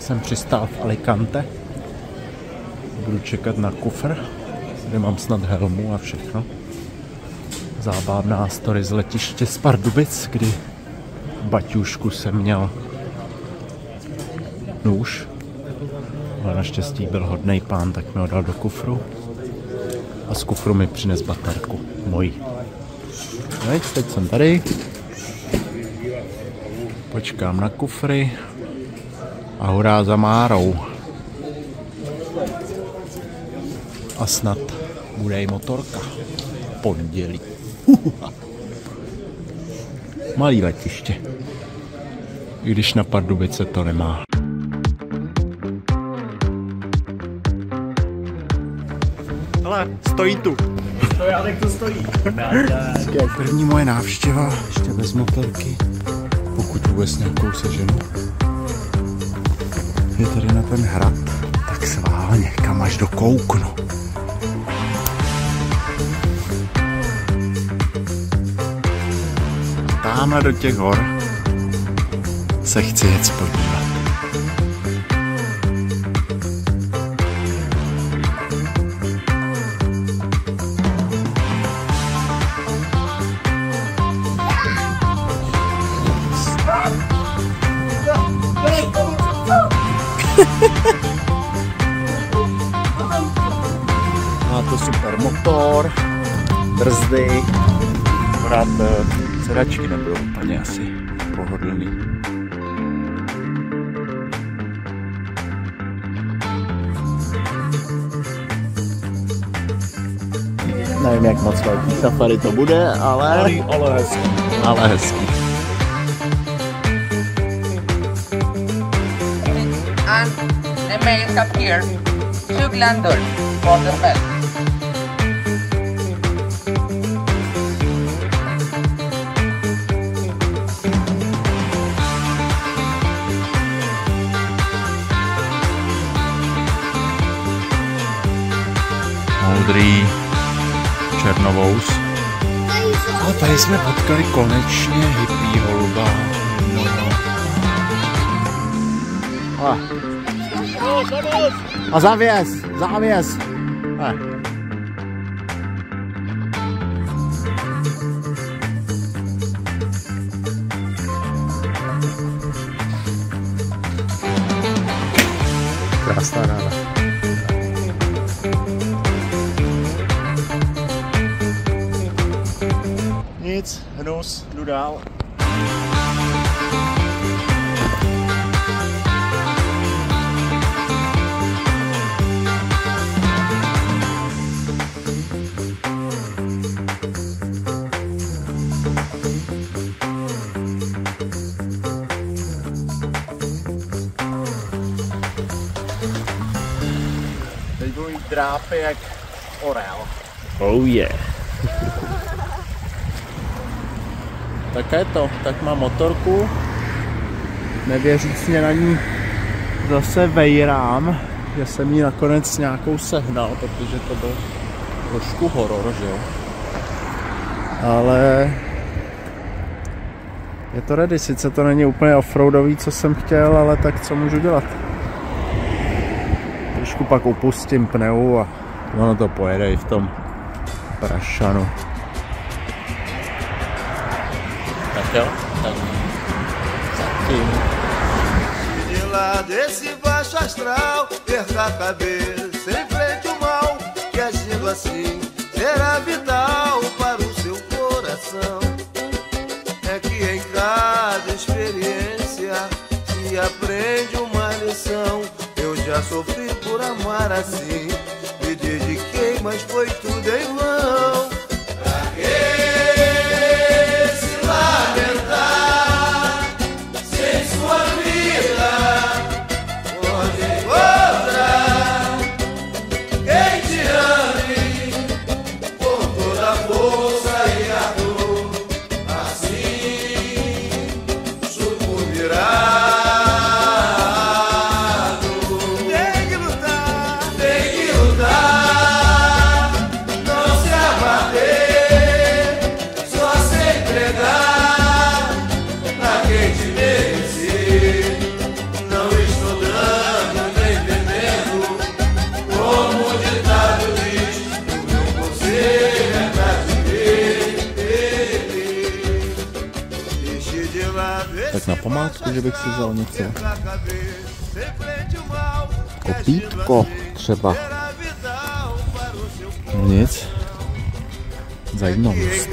Jsem přistál v Alicante. Budu čekat na kufr, kde mám snad helmu a všechno. Zábavná story z letiště z Pardubic, kdy v baťůžku jsem měl nůž. Ale naštěstí byl hodnej pán, tak mi ho dal do kufru. A z kufru mi přines baterku mojí. No, teď jsem tady. Počkám na kufry. A hurá za Márou. A snad bude i motorka. Pondělí. Malý letiště. I když na Pardubice to nemá. Hele, stojí tu. Stojádek to stojí. První moje návštěva, ještě bez motorky. Pokud vůbec nějakou seženu. Je tady na ten hrad, tak sválně, kam až dokouknu. Tamhle do těch hor se chci jet podívat. Má to super motor, brzdy, akorát sedačky nebudou úplně asi pohodlný. Nevím, jak moc velký safari to bude, ale hezký. Ale hezký. And the male have here 2 glanders for the milk. Moudrý černovous. A tady jsme potkali konečně hippie holuba. A závěs, závěs. Krásná ráda. Nic, hnus, jdu dál. Teď budu jít drápy jak orel. Oh yeah. Tak je to, tak mám motorku. Nevěřícně na ní zase vejrám, že jsem ji nakonec nějakou sehnal, protože to byl trošku horor, že jo. Ale je to ready, sice to není úplně offroadový, co jsem chtěl, ale tak co můžu dělat? Trošku pak upustím pneu a ono to pojede i v tom prašanu. Tak jo, tak zatím. De lá desse baixo astral, perca a cabeça, enfrente o mal, que agindo assim será vital para o seu coração. É que em cada experiência se aprende uma lição. Eu já sofri por amar assim, me dediquei, mas foi tudo em vão. Pra quê se lamentar se em sua vida pode encontrar quem te ame com toda a força e a dor, assim sucumbirá. Tem que lutar, não se amarrar. památku, že bych si vzal něco. Kopítko třeba. No nic. Zajímavost.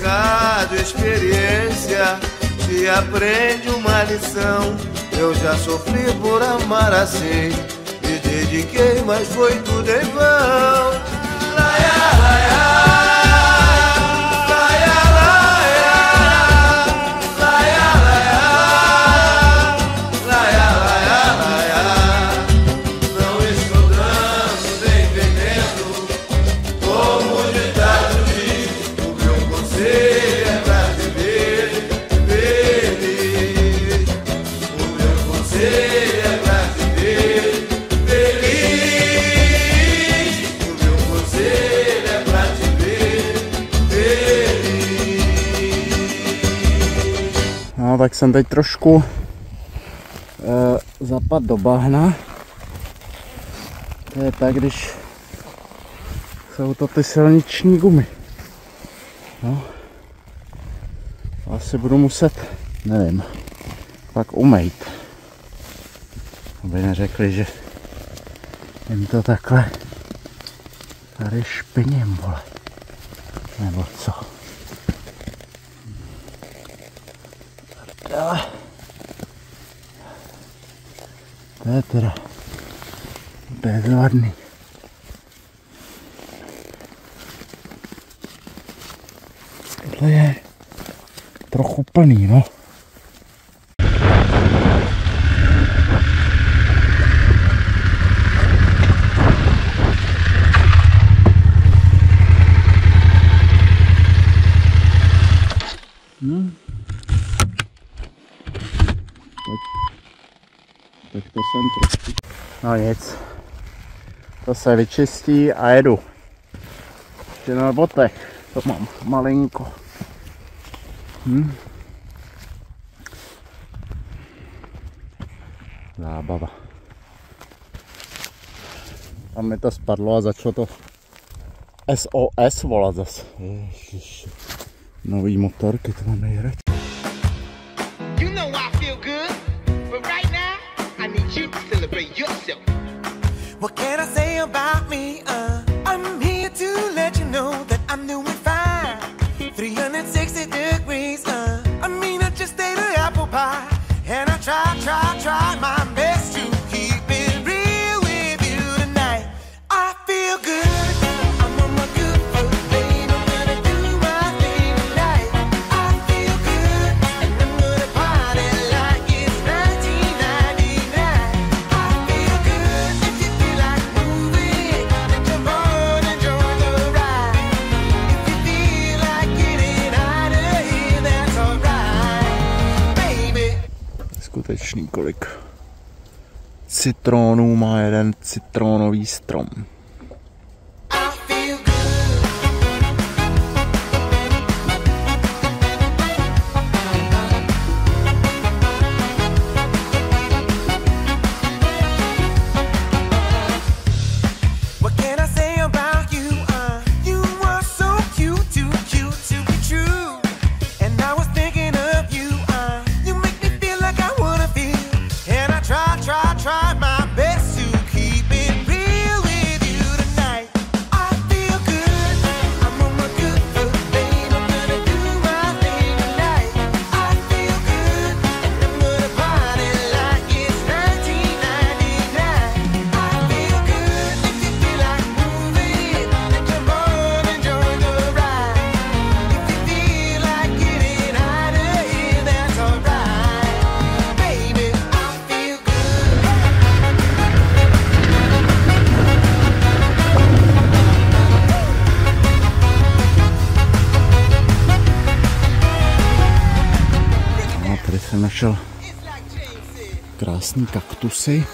E aprende uma lição. Eu já sofri por amar assim. Me dediquei, mas foi tudo em vão. Laia, laia, laia, laia, laia, laia, laia, laia, laia. Não estou dando nem vendendo, como o ditado diz. O meu conselho é pra viver feliz. O meu conselho é pra viver feliz. O meu conselho é pra te ver feliz. No tak jsem teď trošku zapad do bahna. To je tak, když jsou to ty silniční gumy. No. Asi budu muset, nevím, pak umejt. Aby neřekli, že jim to takhle tady špiním, vole. Nebo co? Prdele. To je teda bezvadný. Tohle je trochu plný, no. Tak to jsem trošku. No nic. To se vyčistí a jedu. Ještě na botech. To mám malinko. Zábava. Tam mi to spadlo a začalo to SOS volat zase. Ježiši. Nový motorky, to mám nejradši. You know I feel good, but right now I need you to celebrate yourself. What can I say about me? I'm here to let you know that I'm doing fine. 360 degrees. I mean I just ate an apple pie, and I try my best to keep it real with you tonight. I feel good. I'm on my good foot, babe. I'm gonna do my thing tonight. I feel good, and I'm gonna party like it's 1999. I feel good. If you feel like moving, then jump on and join the ride. If you feel like getting out of here, that's alright, baby. Skutečný kolik citronů má jeden citronový strom. I feel good. What can I say about you? You are so cute, too cute to be true. And I was thinking of you. You make me feel like I wanna feel. And I try my best to keep it real with you tonight. I feel good. I'm on my good foot, babe. I'm gonna do my thing tonight. I feel good, and I'm gonna party like it's 1999. I feel good. If you feel like moving, then jump on and join the ride. If you feel like getting out of here, that's alright, baby. I feel good. No, tady jsem našel krásný kaktusy.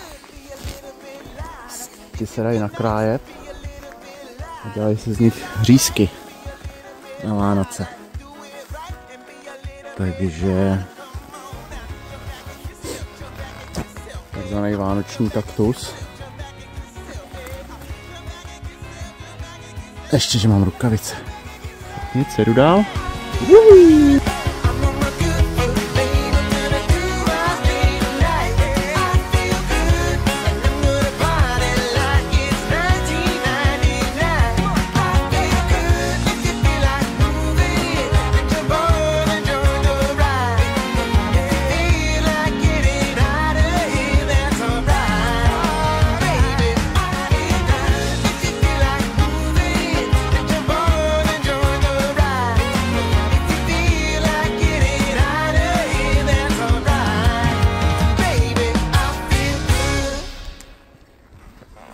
Ty se dají nakrájet a dělají se z nich řízky na Vánoce. Takže takzvaný vánoční kaktus. Ještě, že mám rukavice. Nic, jedu dál. I'm on my good foot, babe. I'm gonna do my thing.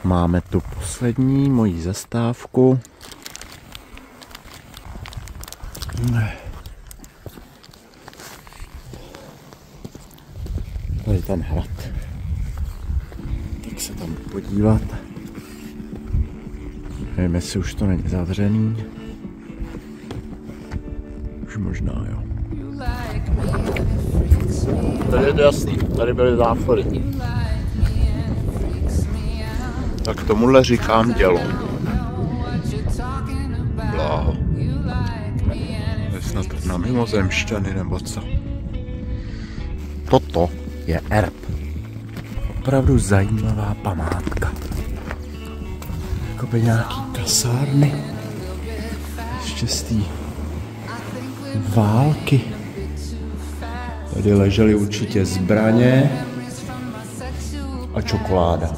máme tu poslední moji zastávku. Tady ten hrad. Tak se tam podívat. Nevím, jestli už to není zavřený. Už možná, jo. Tady je to jasný, tady byly záchody. Tak tomuhle říkám dělo. Bláho. Je snad na mimozemšťany nebo co? Toto je erb. Opravdu zajímavá památka. Jakoby nějaký kasárny. Ještě z té války. Tady ležely určitě zbraně a čokoláda.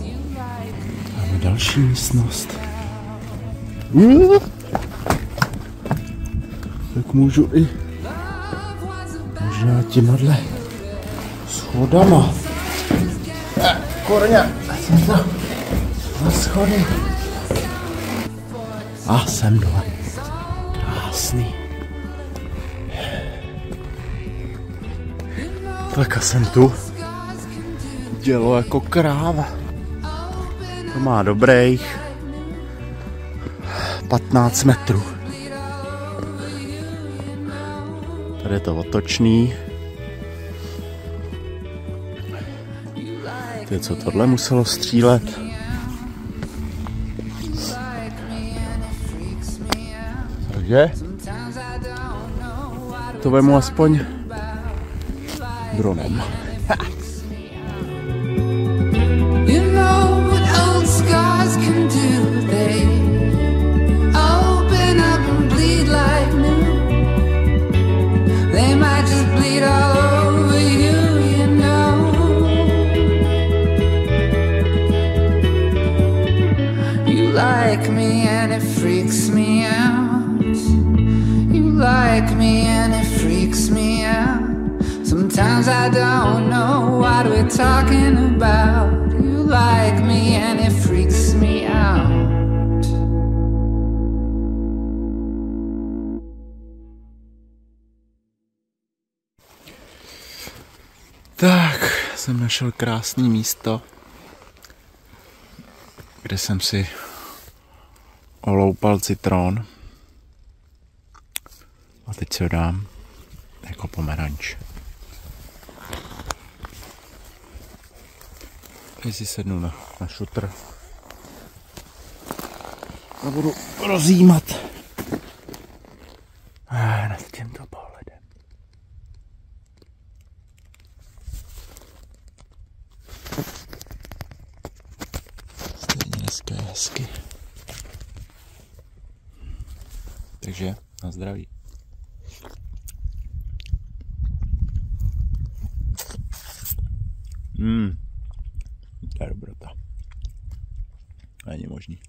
Máme další místnost. Tak můžu i možná těmhle schodama. Korně, jsem to na schody. A jsem dole. Krásný. Tak a jsem tu. Dělo jako kráva. To má dobrých 15 metrů. Tady je to otočný. Ty, co tohle muselo střílet? Takže to vemu aspoň dronem. Like me and it freaks me out. You like me and it freaks me out. Sometimes I don't know what we're talking about. You like me and it freaks me out. Tak, jsem našel krásné místo, kde jsem si oloupal citron a teď si ho dám jako pomeranč. Teď si sednu na šutr a budu rozjímat nad tímto pohledem. Stejně dneska je hezky. Takže na zdraví. To je dobrota. Není možný.